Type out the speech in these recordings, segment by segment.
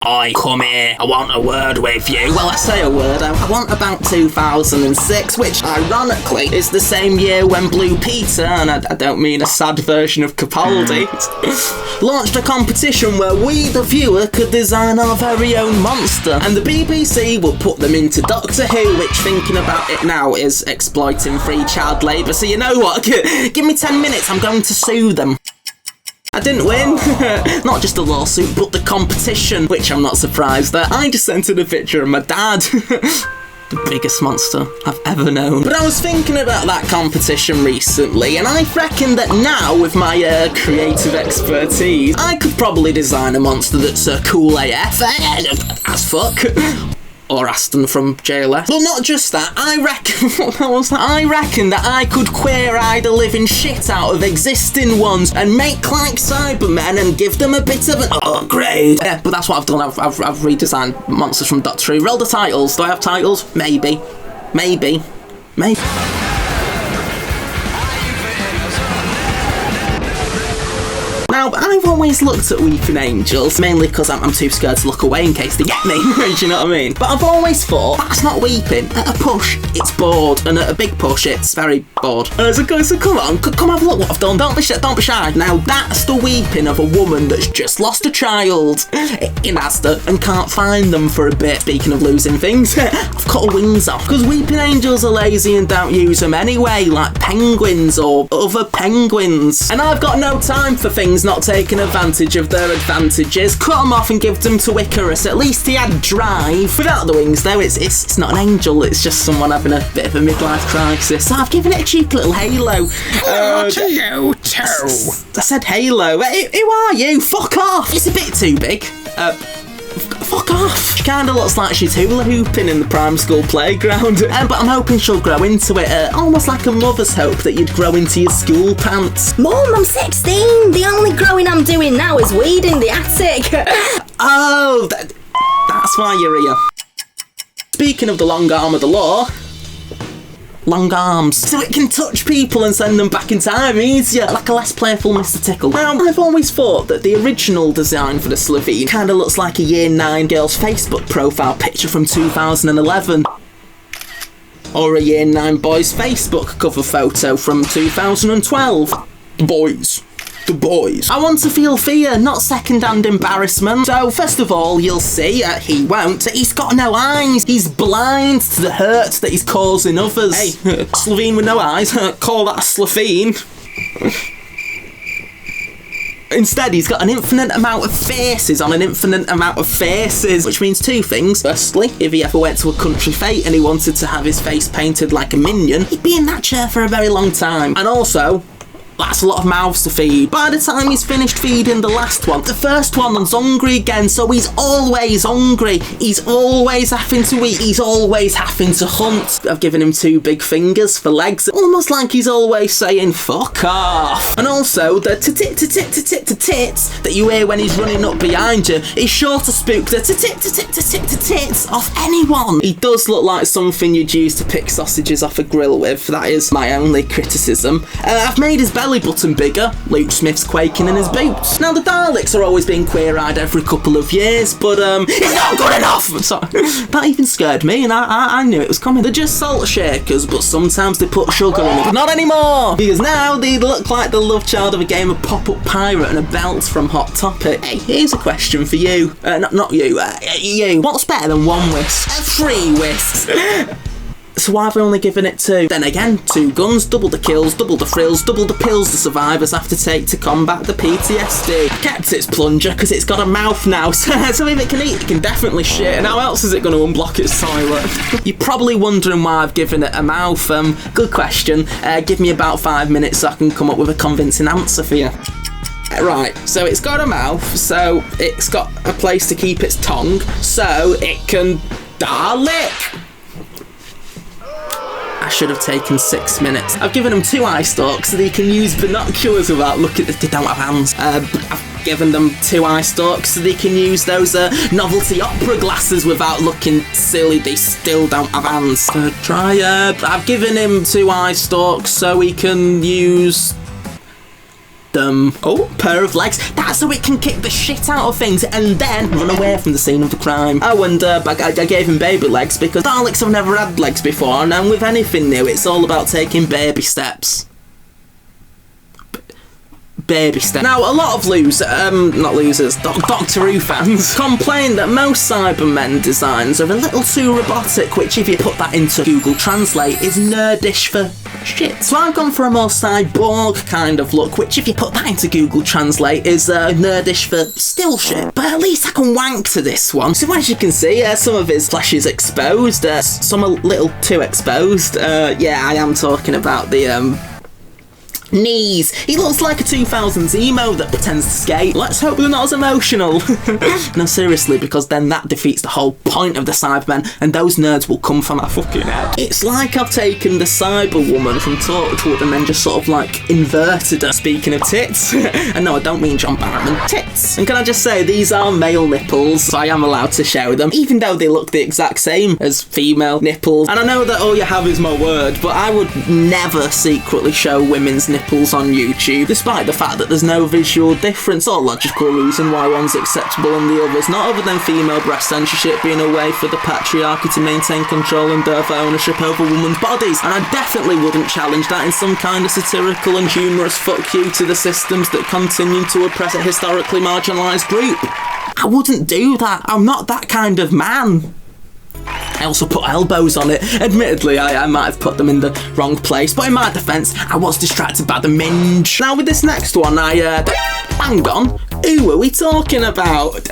"I come here, I want a word with you." Well, I say a word, I want about 2006, which ironically is the same year when Blue Peter, and I don't mean a sad version of Capaldi, launched a competition where we, the viewer, could design our very own monster, and the BBC will put them into Doctor Who, which, thinking about it now, is exploiting free child labour. So you know what, give me 10 minutes, I'm going to sue them. I didn't win. Not just a lawsuit, but the competition, which I'm not surprised at. I just sent in a picture of my dad. The biggest monster I've ever known. But I was thinking about that competition recently, and I reckon that now, with my creative expertise, I could probably design a monster that's cool AF, as fuck. Or Aston from JLS. But not just that, I reckon that I could queer-eye the living shit out of existing ones and make like Cybermen and give them a bit of an upgrade. Yeah, but that's what I've done. I've redesigned monsters from Doctor Who. Roll the titles. Do I have titles? Maybe. Now, I've always looked at Weeping Angels, mainly because I'm too scared to look away in case they get me, do you know what I mean? But I've always thought, that's not weeping. At a push, it's bored, and at a big push, it's very bored. So come on, come have a look what I've done. Don't be shy. Now, that's the weeping of a woman that's just lost a child in Asda and can't find them for a bit. Speaking of losing things, I've cut her wings off, because Weeping Angels are lazy and don't use them anyway, like penguins or other penguins. And I've got no time for things not taking advantage of their advantages. Cut them off and give them to Icarus. At least he had drive. Without the wings though, it's not an angel, it's just someone having a bit of a midlife crisis. So I've given it a cheeky little halo. To you too. I said halo. Who are you? Fuck off. It's a bit too big. Fuck off. She kinda looks like she's hula hooping in the primary school playground. But I'm hoping she'll grow into it, almost like a mother's hope that you'd grow into your school pants. Mum, I'm 16. The only growing I'm doing now is weed in the attic. Oh, that's why you're here. Speaking of the long arm of the law, long arms, so it can touch people and send them back in time easier, like a less playful Mr. Tickle. Now, I've always thought that the original design for the Slovene kinda looks like a Year 9 girl's Facebook profile picture from 2011. Or a Year 9 boy's Facebook cover photo from 2012. The boys. I want to feel fear, not second-hand embarrassment. So, first of all, you'll see, he won't, he's got no eyes. He's blind to the hurt that he's causing others. Hey, Slovene with no eyes, call that a Slovene. Instead, he's got an infinite amount of faces on an infinite amount of faces, which means two things. Firstly, if he ever went to a country fete and he wanted to have his face painted like a minion, he'd be in that chair for a very long time. And also, that's a lot of mouths to feed. By the time he's finished feeding the last one, the first one's hungry again, so he's always hungry. He's always having to eat. He's always having to hunt. I've given him 2 big fingers for legs, almost like he's always saying, fuck off. And also, the tits that you hear when he's running up behind you is sure to spook the tits off anyone. He does look like something you'd use to pick sausages off a grill with. That is my only criticism. I've made his belly button bigger. Luke Smith's quaking in his boots. Now, the Daleks are always being queer-eyed every couple of years, but it's not good enough! Sorry. That even scared me, and I knew it was coming. They're just salt shakers, but sometimes they put sugar in it. But not anymore! Because now they look like the love child of a game of Pop-Up Pirate and a belt from Hot Topic. Hey, here's a question for you. Not you. You. What's better than 1 whisk? 3 whisks! So why have I only given it 2? Then again, 2 guns, double the kills, double the thrills, double the pills the survivors have to take to combat the PTSD. I kept its plunger because it's got a mouth now, so if it can eat, it can definitely shit, and how else is it going to unblock its toilet? You're probably wondering why I've given it a mouth. Good question. Give me about 5 minutes so I can come up with a convincing answer for you. Right, so it's got a mouth, so it's got a place to keep its tongue, so it can Dalek. I should have taken 6 minutes. I've given them 2 eye stalks so they can use binoculars without looking. They don't have hands. I've given them 2 eye stalks so they can use those novelty opera glasses without looking silly. They still don't have hands. I've given him 2 eye stalks so he can use the pair of legs. That's so it can kick the shit out of things and then run away from the scene of the crime. Oh, and I gave him baby legs because Daleks have never had legs before, and with anything new, it's all about taking baby steps. Baby steps. Now, a lot of Doctor Who fans complain that most Cybermen designs are a little too robotic, which if you put that into Google Translate is nerdish for shit. So I've gone for a more cyborg kind of look, which if you put that into Google Translate is nerdish for still shit. But at least I can wank to this one. So as you can see, some of his flesh is exposed, some a little too exposed. Yeah, I am talking about the knees. He looks like a 2000s emo that pretends to skate. Let's hope they're not as emotional. No, seriously, because then that defeats the whole point of the Cybermen, and those nerds will come for my fucking head. It's like I've taken the Cyberwoman from Torchwood and then just sort of like inverted her. Speaking of tits, and no, I don't mean John Barrowman. Tits. And can I just say, these are male nipples, so I am allowed to show them, even though they look the exact same as female nipples. And I know that all you have is my word, but I would never secretly show women's nipples on YouTube, despite the fact that there's no visual difference or logical reason why one's acceptable and the other's not, other than female breast censorship being a way for the patriarchy to maintain control and therefore ownership over women's bodies. And I definitely wouldn't challenge that in some kind of satirical and humorous fuck you to the systems that continue to oppress a historically marginalised group. I wouldn't do that. I'm not that kind of man. I also put elbows on it. Admittedly, I might have put them in the wrong place, but in my defence, I was distracted by the minge. Now with this next one, hang on, who are we talking about?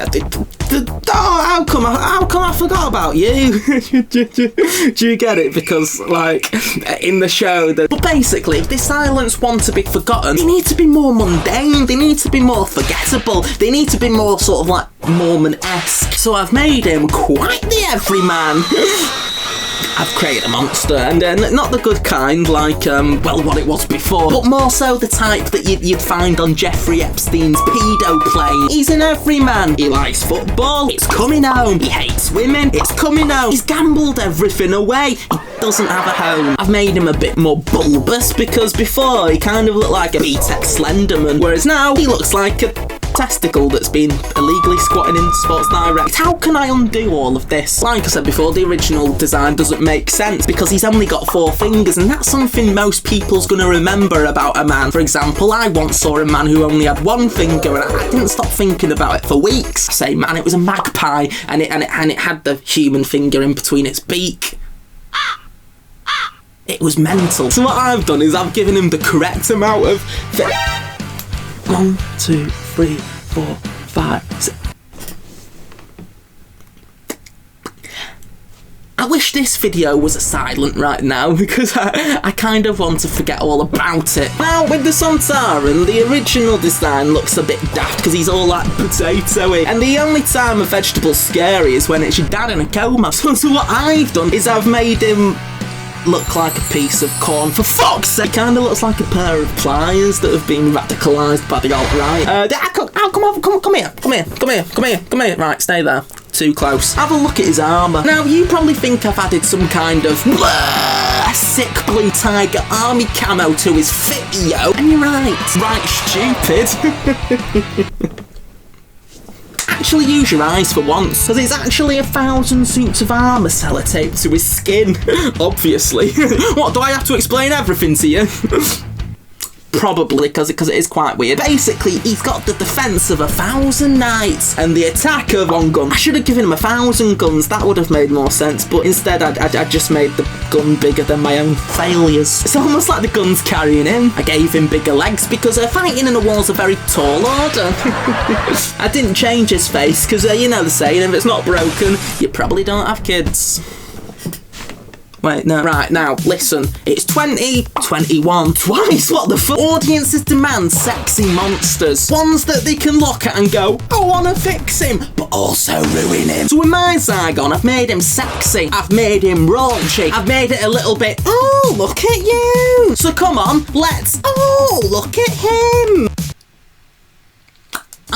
How come I forgot about you? Do you get it? Because, like, in the show, but basically, if the silents want to be forgotten, they need to be more mundane, they need to be more forgettable, they need to be more sort of like Mormon-esque. So I've made him quite the everyman. I've created a monster, and not the good kind, like, well, what it was before, but more so the type that you'd find on Jeffrey Epstein's pedo plane. He's an everyman. He likes football. It's coming home. He hates women. It's coming home. He's gambled everything away. He doesn't have a home. I've made him a bit more bulbous, because before he kind of looked like a B-Tech Slenderman, whereas now he looks like a testicle that's been illegally squatting in Sports Direct. How can I undo all of this? Like I said before, the original design doesn't make sense because he's only got 4 fingers, and that's something most people's gonna remember about a man. For example, I once saw a man who only had 1 finger, and I didn't stop thinking about it for weeks. I say, man, it was a magpie, and it had the human finger in between its beak. It was mental. So what I've done is I've given him the correct amount of 1, 2, 3, 4, 5, 6. I wish this video was a silent right now because I kind of want to forget all about it. Now, with the Sontaran, the original design looks a bit daft because he's all like potatoey, and the only time a vegetable's scary is when it's your dad in a coma. So what I've done is I've made him look like a piece of corn. For fuck's sake! It kind of looks like a pair of pliers that have been radicalised by the alt-right. Come here. Right, stay there. Too close. Have a look at his armour. Now, you probably think I've added some kind of sick blue tiger army camo to his video, and you're right stupid. Actually use your eyes for once, because it's actually 1,000 suits of armour sellotaped to his skin. Obviously. What, do I have to explain everything to you? Probably, because it is quite weird. Basically, he's got the defence of 1,000 knights and the attack of 1 gun. I should have given him 1,000 guns, that would have made more sense, but instead I just made the gun bigger than my own failures. It's almost like the gun's carrying him. I gave him bigger legs because fighting in a war's a very tall order. I didn't change his face because, you know the saying, if it's not broken, you probably don't have kids. Wait, no. Right, now, listen. It's 2021. Twice, what the fuck? Audiences demand sexy monsters. Ones that they can look at and go, I wanna fix him, but also ruin him. So with my Zygon, I've made him sexy. I've made him raunchy. I've made it a little bit, oh, look at you. So come on, let's, oh, look at him.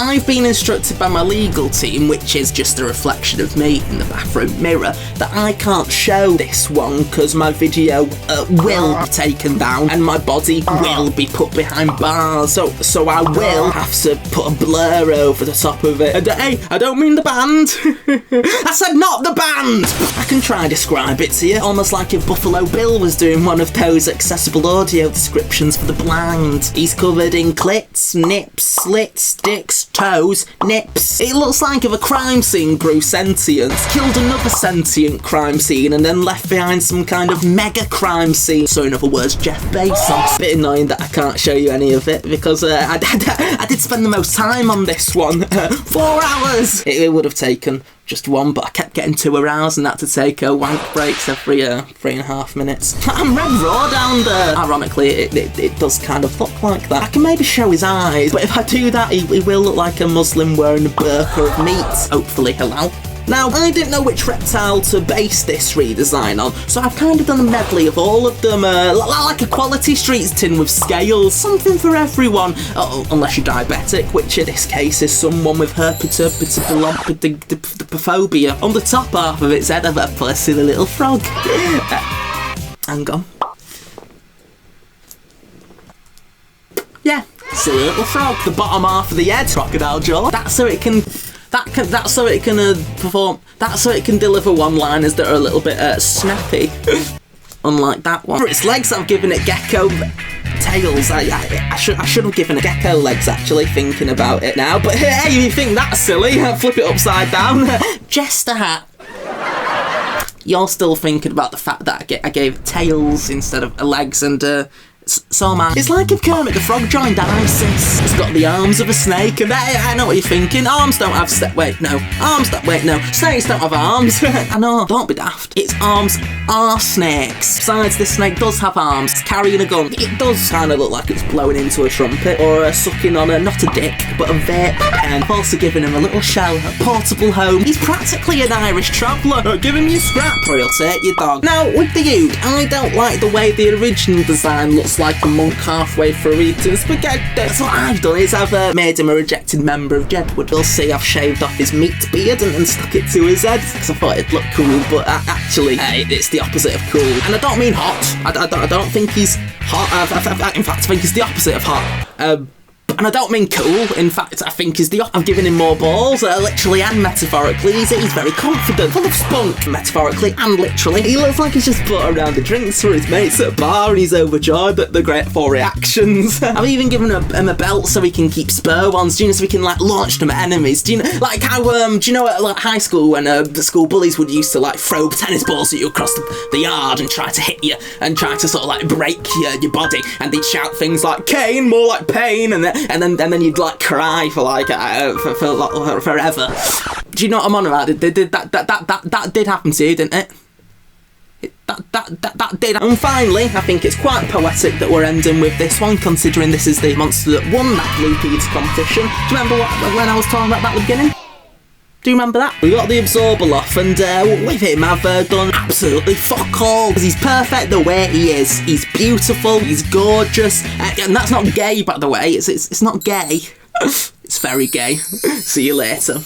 I've been instructed by my legal team, which is just a reflection of me in the bathroom mirror, that I can't show this one because my video will be taken down and my body will be put behind bars. So I will have to put a blur over the top of it. And hey, I don't mean the band. I said not the band. I can try and describe it to you, almost like if Buffalo Bill was doing one of those accessible audio descriptions for the blind. He's covered in clits, nips, slits, dicks, toes, nips. It looks like if a crime scene grew sentient, killed another sentient crime scene, and then left behind some kind of mega crime scene. So in other words, Jeff Bezos. Bit annoying that I can't show you any of it because I did spend the most time on this one. 4 hours! It would have taken just one, but I kept getting 2 aroused and that to take wank breaks every 3.5 minutes. I'm red raw down there. Ironically, it does kind of look like that. I can maybe show his eyes, but if I do that, he will look like a Muslim wearing a burqa of meat. Hopefully halal. Now, I didn't know which reptile to base this redesign on, so I've kind of done a medley of all of them, like a Quality Streets tin with scales, something for everyone, unless you're diabetic, which in this case is someone with herpetophobia. On the top half of its head, I've put a silly little frog. Hang on. Yeah, silly little frog. The bottom half of the head, crocodile jaw. That's so it can perform. That's so it can deliver one-liners that are a little bit snappy, unlike that one. For its legs, I've given it gecko tails. I should have given it gecko legs. Actually, thinking about it now, but hey, you think that's silly? Flip it upside down. Jester hat. You're still thinking about the fact that I gave tails instead of legs and. So man, it's like if Kermit the Frog joined ISIS. It's got the arms of a snake, and I know what you're thinking. Arms don't have snakes don't have arms. I know, don't be daft. Its arms are snakes. Besides, this snake does have arms. It's carrying a gun. It does kind of look like it's blowing into a trumpet or sucking on not a dick, but a vape pen. I've also given him a little shell, a portable home. He's practically an Irish traveller. Give him your scrap or he'll take your dog. Now, with the Ute, I don't like the way the original design looks like a monk halfway through eating spaghetti. So what I've done is I've made him a rejected member of Jedward. You'll see I've shaved off his meat beard and stuck it to his head because I thought it'd look cool, but actually it's the opposite of cool. And I don't mean hot. I don't think he's hot. In fact, I think he's the opposite of hot. And I don't mean cool, in fact, I think he's the opposite. I've given him more balls, literally and metaphorically. He's very confident, full of spunk, metaphorically and literally. He looks like he's just put around the drinks for his mates at a bar and he's overjoyed at the grateful reactions. I've even given him a belt so he can keep spur ones, so we can, launch them at enemies. Do you know, like how, do you know at, high school when the school bullies would used to, throw tennis balls at you across the yard and try to hit you and try to sort of, break your body, and they'd shout things like, Kane, more like pain, and then you'd cry for forever. Do you know what I'm on about? That did happen to you, didn't it? That did. And finally, I think it's quite poetic that we're ending with this one, considering this is the monster that won that Blue Peas competition. Do you remember when I was talking about that at the beginning? Do you remember that? We got the absorber off, and with him I've done absolutely fuck all. Because he's perfect the way he is. He's beautiful, he's gorgeous, and that's not gay, by the way. It's not gay. It's very gay. See you later.